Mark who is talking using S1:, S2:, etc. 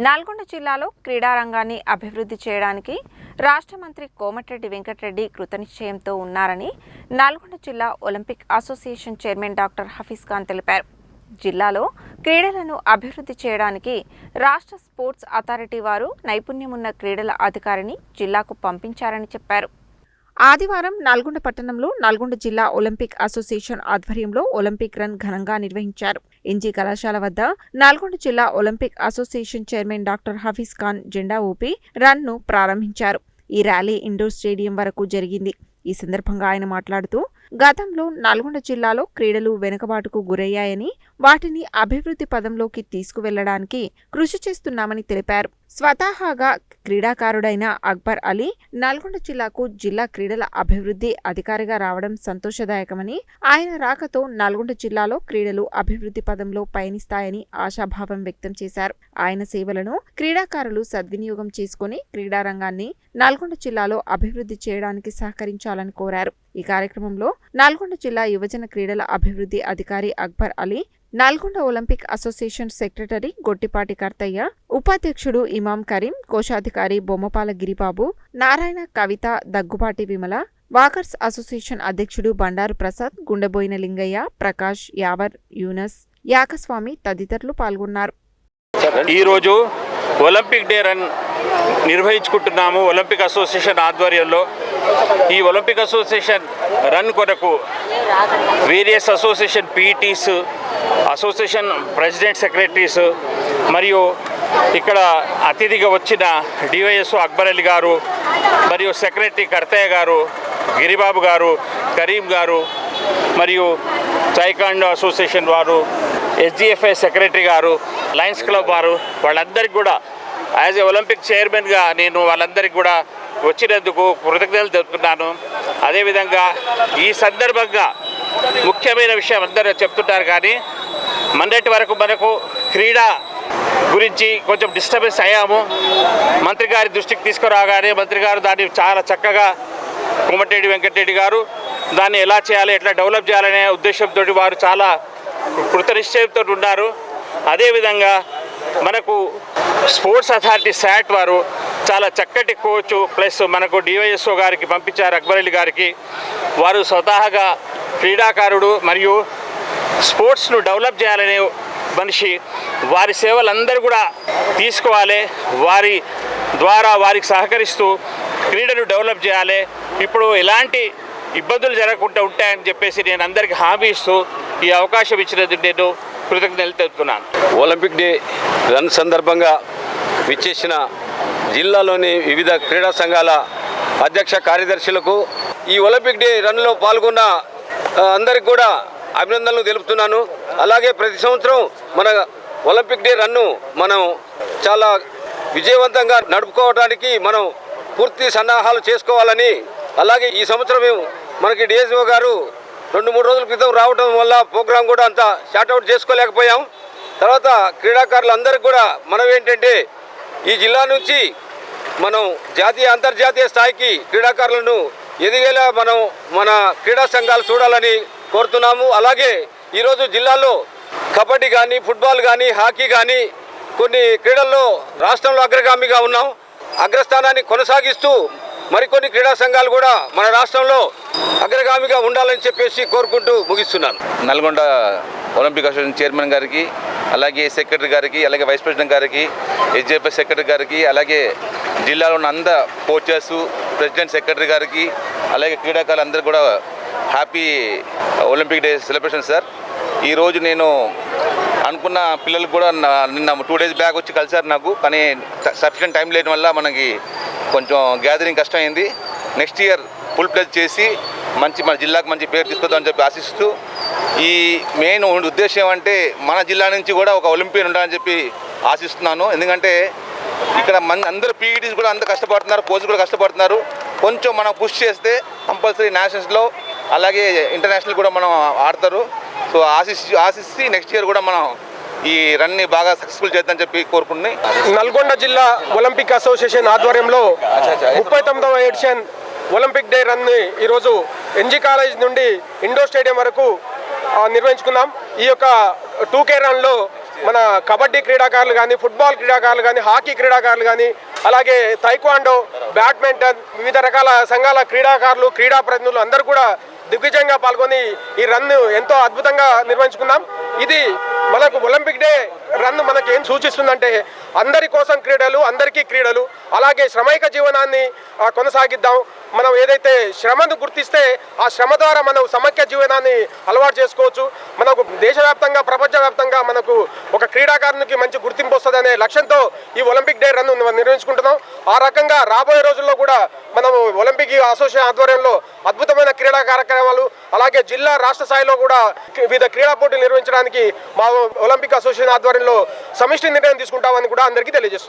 S1: నల్గొండ జిల్లాలో క్రీడారంగాన్ని అభివృద్ధి చేయడానికి రాష్ట్ర మంత్రి కోమటిరెడ్డి వెంకటరెడ్డి కృతనిశ్చయంతో ఉన్నారని నల్గొండ జిల్లా Olympic association chairman doctor Hafeez Khan తెలిపారు. జిల్లాలో క్రీడలను అభివృద్ధి చేయడానికి రాష్ట్ర స్పోర్ట్స్ అథారిటీ వారు నైపుణ్యమున్న క్రీడల అధికారిని జిల్లాకు పంపించారని చెప్పారు. ఆదివారం నల్గొండ పట్టణంలో నల్గొండ జిల్లా ఒలింపిక్ అసోసియేషన్ ఆధ్వర్యంలో ఒలింపిక్ రన్ ఘనంగా నిర్వహించారు. ఎన్జీ కళాశాల వద్ద నల్గొండ జిల్లా Olympic association chairman doctor Hafeez Khan జెండా ఊపి రన్ ను ప్రారంభించారు. ఈ ర్యాలీ ఇండోర్ స్టేడియం వరకు జరిగింది. ఈ సందర్భంగా ఆయన మాట్లాడుతూ గతంలో నల్గొండ జిల్లాలో క్రీడలు వెనుకబాటుకు గురయ్యాయని వాటిని అభివృద్ధి పదంలోకి తీసుకువెళ్లడానికి కృషి చేస్తున్నామని తెలిపారు. స్వతహాగా క్రీడాకారుడైన అక్బర్ అలీ నల్గొండ జిల్లాకు జిల్లా క్రీడల అభివృద్ధి అధికారిగా రావడం సంతోషదాయకమని, ఆయన రాకతో నల్గొండ జిల్లాలో క్రీడలు అభివృద్ధి పదంలో పయనిస్తాయని ఆశాభావం వ్యక్తం చేశారు. ఆయన సేవలను క్రీడాకారులు సద్వినియోగం చేసుకుని క్రీడారంగాన్ని నల్గొండ జిల్లాలో అభివృద్ధి చేయడానికి సహకరించాలని కోరారు. ఈ కార్యక్రమంలో నల్గొండ జిల్లా యువజన క్రీడల అభివృద్ధి అధికారి Akbar Ali, Nalgonda olympic association secretary Gottipati Kartayya, ఉపాధ్యక్షుడు ఇమాం కరీం, కోశాధికారి బొమ్మపాల గిరిబాబు, నారాయణ, కవిత, దగ్గుపాటి విమల, వాకర్స్ అసోసియేషన్ అధ్యక్షుడు బండారు ప్రసాద్, గుండెబోయిన లింగయ్య, ప్రకాష్, యావర్, యూనస్, యాకస్వామి తదితరులు పాల్గొన్నారు.
S2: ఈరోజు ఒలింపిక్ డే రన్ నిర్వహించుకుంటున్నాము. ఒలింపిక్ అసోసియేషన్ ఆధ్వర్యంలో ఈ ఒలింపిక్ అసోసియేషన్ రన్ కొరకు various association PETs, association president, secretaries మరియు ఇక్కడ అతిథిగా వచ్చిన డివైఎస్ఓ అక్బర్ అలీ గారు మరియు సెక్రటరీ కర్తయ్య గారు, గిరిబాబు గారు, కరీం గారు మరియు టైకాండో అసోసియేషన్ వారు, ఎస్జిఎఫ్ఐ సెక్రటరీ గారు, లయన్స్ క్లబ్ వారు, వాళ్ళందరికీ కూడా యాజ్ ఏ ఒలింపిక్ చైర్మన్గా నేను వాళ్ళందరికీ కూడా వచ్చినందుకు కృతజ్ఞతలు తెలుపుతున్నాను. అదేవిధంగా ఈ సందర్భంగా ముఖ్యమైన విషయం అందరూ చెప్తుంటారు, కానీ మొన్నటి వరకు మనకు క్రీడా గురించి కొంచెం డిస్టర్బెన్స్ అయ్యాము. మంత్రి గారి దృష్టికి తీసుకురాగానే మంత్రి గారు దాన్ని చాలా చక్కగా కోమటిరెడ్డి వెంకటరెడ్డి గారు దాన్ని ఎలా చేయాలి, ఎట్లా డెవలప్ చేయాలనే ఉద్దేశంతో వారు చాలా కృతనిశ్చయంతో ఉన్నారు. అదేవిధంగా మనకు స్పోర్ట్స్ అథారిటీ శాట్ వారు చాలా చక్కటి కోచ్ ప్లస్ మనకు డివైఎస్ఓ గారికి పంపించారు, అక్బర్ అలీ గారికి. వారు స్వతహాగా క్రీడాకారుడు మరియు స్పోర్ట్స్ను డెవలప్ చేయాలనే మనిషి. వారి సేవలందరూ కూడా తీసుకోవాలి, వారి ద్వారా వారికి సహకరిస్తూ క్రీడను డెవలప్ చేయాలి. ఇప్పుడు ఎలాంటి ఇబ్బందులు జరగకుండా ఉంటాయని చెప్పేసి నేను అందరికీ హామీ ఇస్తూ ఈ అవకాశం ఇచ్చినందుకు నేను కృతజ్ఞతలు తెలుపుతున్నాను.
S3: ఒలింపిక్ డే రన్ సందర్భంగా విచ్చేసిన జిల్లాలోని వివిధ క్రీడా సంఘాల అధ్యక్ష కార్యదర్శులకు, ఈ ఒలింపిక్ డే రన్లో పాల్గొన్న అందరికి కూడా అభినందనలు తెలుపుతున్నాను. అలాగే ప్రతి సంవత్సరం మన ఒలింపిక్ డే రన్ను మనం చాలా విజయవంతంగా నడుపుకోవడానికి మనం పూర్తి సన్నాహాలు చేసుకోవాలని, అలాగే ఈ సంవత్సరం మనకి డిఎస్ఓ గారు 2-3 రోజుల క్రితం రావడం వల్ల ప్రోగ్రాం కూడా అంత షార్ట్అవుట్ చేసుకోలేకపోయాం. తర్వాత క్రీడాకారులందరికీ కూడా మనం ఏంటంటే ఈ జిల్లా నుంచి మనం జాతీయ అంతర్జాతీయ స్థాయికి క్రీడాకారులను ఎదిగేలా మన క్రీడా సంఘాలు చూడాలని కోరుతున్నాము. అలాగే ఈరోజు జిల్లాలో కబడ్డీ కానీ, ఫుట్బాల్ కానీ, హాకీ కానీ కొన్ని క్రీడల్లో రాష్ట్రంలో అగ్రగామిగా ఉన్నాం. అగ్రస్థానాన్ని కొనసాగిస్తూ మరికొన్ని క్రీడా సంఘాలు కూడా మన రాష్ట్రంలో అగ్రగామిగా ఉండాలని చెప్పేసి కోరుకుంటూ ముగిస్తున్నాను.
S4: నల్గొండ ఒలింపిక్ అసోసియేషన్ చైర్మన్ గారికి, అలాగే సెక్రటరీ గారికి, అలాగే వైస్ ప్రెసిడెంట్ గారికి, ఎస్జిఎఫ్ఐ సెక్రటరీ గారికి, అలాగే జిల్లాలో ఉన్న అందరు కోచెస్, ప్రెసిడెంట్, సెక్రటరీ గారికి, అలాగే క్రీడాకారులు అందరూ కూడా happy Olympic day celebration sir. ఈరోజు నేను అనుకున్న పిల్లలు కూడా నిన్న 2 days బ్యాక్ వచ్చి కలిసారు నాకు, కానీ సఫిషియెంట్ టైం లేని వల్ల మనకి కొంచెం గ్యాదరింగ్ కష్టమైంది. నెక్స్ట్ ఇయర్ ఫుల్ ప్లేస్ చేసి మన జిల్లాకు మంచి పేరు తీసుకొద్దామని చెప్పి ఆశిస్తూ, ఈ మెయిన్ ఉద్దేశం అంటే మన జిల్లా నుంచి కూడా ఒక ఒలింపియన్ ఉండాలని చెప్పి ఆశిస్తున్నాను. ఎందుకంటే ఇక్కడ అందరూ పీఈటీస్ కూడా అంత కష్టపడుతున్నారు, కోచ్ కూడా కష్టపడుతున్నారు. కొంచెం మనం పుష్ చేస్తే కంపల్సరీ నేషనల్స్లో అలాగే ఇంటర్నేషనల్ కూడా మనం ఆడతారు. సో ఆశిస్తే నెక్స్ట్ ఇయర్ కూడా మనం ఈ రన్ని బాగా సక్సెస్ఫుల్ చేద్దామని చెప్పి కోరుకుంటున్నాయి.
S5: నల్గొండ జిల్లా ఒలింపిక్ అసోసియేషన్ ఆధ్వర్యంలో 39వ ఎడిషన్ ఒలింపిక్ డే రన్ని ఈరోజు ఎన్జీ కాలేజ్ నుండి ఇండోర్ స్టేడియం వరకు నిర్వహించుకున్నాం. ఈ యొక్క 2K రన్లో మన కబడ్డీ క్రీడాకారులు కానీ, ఫుట్బాల్ క్రీడాకారులు కానీ, హాకీ క్రీడాకారులు కానీ, అలాగే తైక్వాండో, బ్యాడ్మింటన్, వివిధ రకాల సంఘాల క్రీడాకారులు, క్రీడా ప్రతినిధులు అందరూ కూడా దిగ్విజయంగా పాల్గొని ఈ రన్ ఎంతో అద్భుతంగా నిర్వహించుకున్నాం. ఇది మనకు ఒలింపిక్ డే రన్ మనకి ఏం సూచిస్తుందంటే అందరి కోసం క్రీడలు, అందరికీ క్రీడలు, అలాగే శ్రమైక జీవనాన్ని కొనసాగిద్దాం. మనం ఏదైతే శ్రమను గుర్తిస్తే ఆ శ్రమ ద్వారా మనం సమైక్య జీవనాన్ని అలవాటు చేసుకోవచ్చు. మనకు దేశవ్యాప్తంగా, ప్రపంచవ్యాప్తంగా మనకు ఒక క్రీడాకారునికి మంచి గుర్తింపు వస్తుందనే లక్ష్యంతో ఈ ఒలింపిక్ డే రన్ నిర్వహించుకుంటున్నాం. ఆ రకంగా రాబోయే రోజుల్లో కూడా మనం ఒలింపిక్ అసోసియేషన్ ఆధ్వర్యంలో అద్భుతమైన క్రీడా కార్యక్రమాలు, అలాగే జిల్లా, రాష్ట్ర స్థాయిలో కూడా వివిధ క్రీడా పోటీలు నిర్వహించడానికి మా ఒలింపిక్ అసోసియేషన్ ఆధ్వర్యంలో సమిష్టి నిర్ణయం తీసుకుంటామని కూడా అందరికీ తెలియజేస్తున్నాం.